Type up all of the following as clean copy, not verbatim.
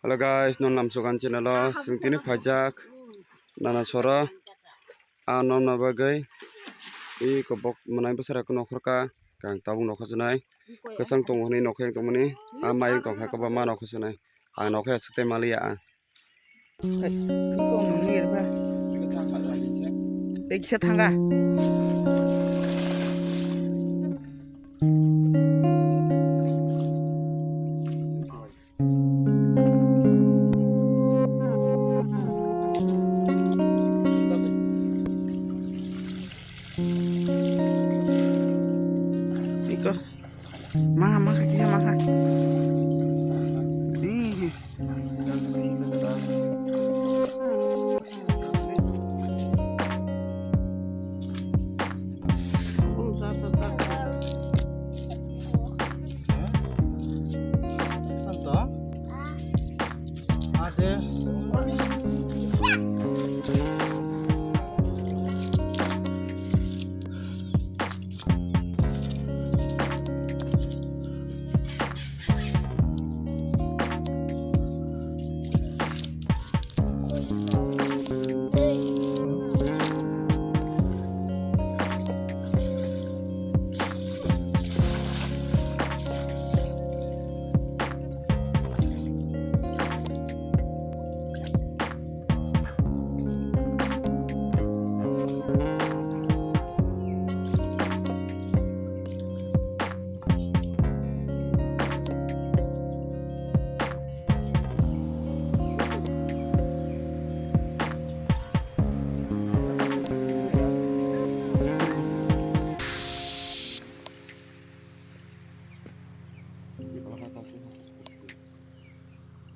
Halo guys, non namsukan channel lo sungtini pajak nana sora anom na bagai I kobok manai besar aku nokorka kang tabung nokhosunai kesang tonghoni nokheng tongmani amayeng tongkha koba ma nokhosunai ang nokhe sute malia Iko nungir ba. Eksa thanga. Iko. Manga kisah manga. Ih.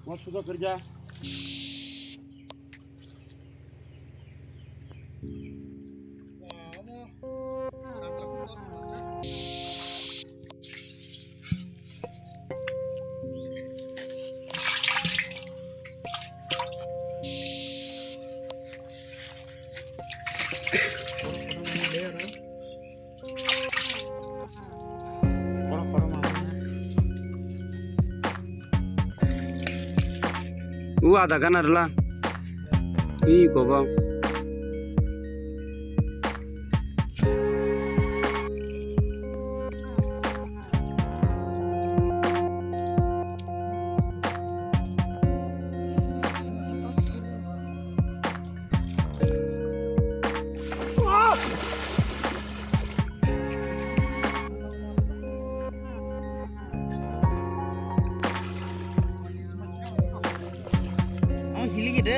Mau sudah kerja ada kan adalah ini kobang Hili gitu.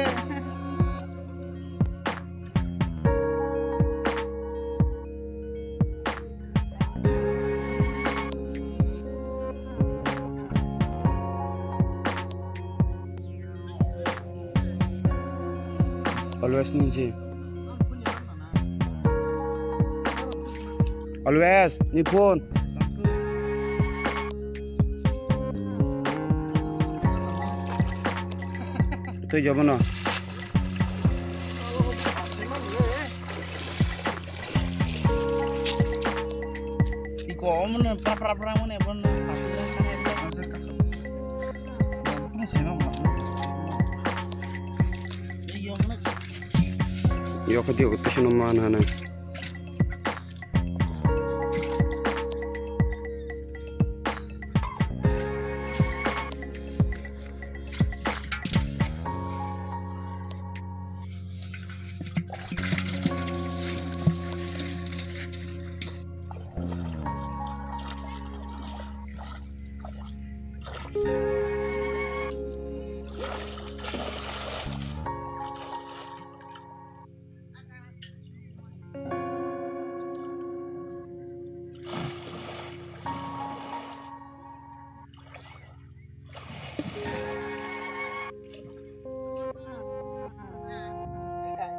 always nih always nih phone itu jawaban no Iko omne pra mone bon yo ketiyo ketisno mana nih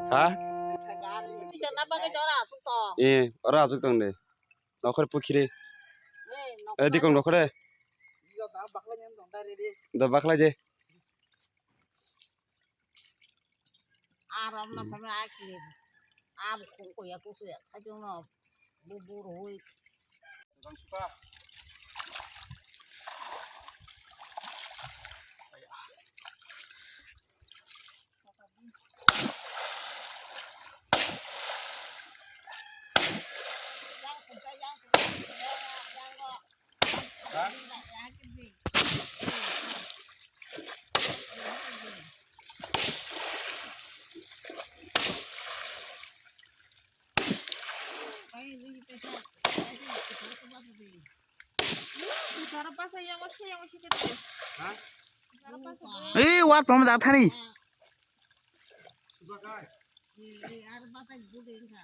Hah? Bisa napa ke jora tuh toh. Ora azuk tong deh. Nokor pukhire. Di kong nokore. Da bakla je. Aram na pamela aki. Ab ko ya ko ya. Ajo no buburu hoi. Bang suka. Eh, wat tom jatha ni. আর বাতাস বুড়ে না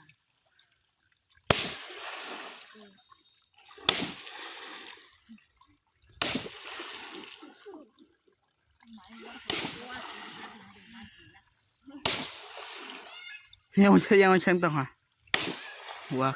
Yang chang tong ha. Wah.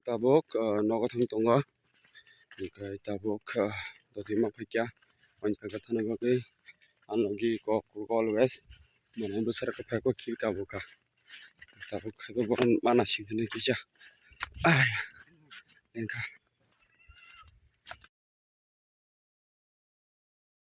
tabuk nogo thang tongo okai tabuk doti ma phaikia wan phaiga thana bagai anogi ko always mane besar ka phai ko khil ka buka tabuk khaigo bon mana singthane kija ai lengka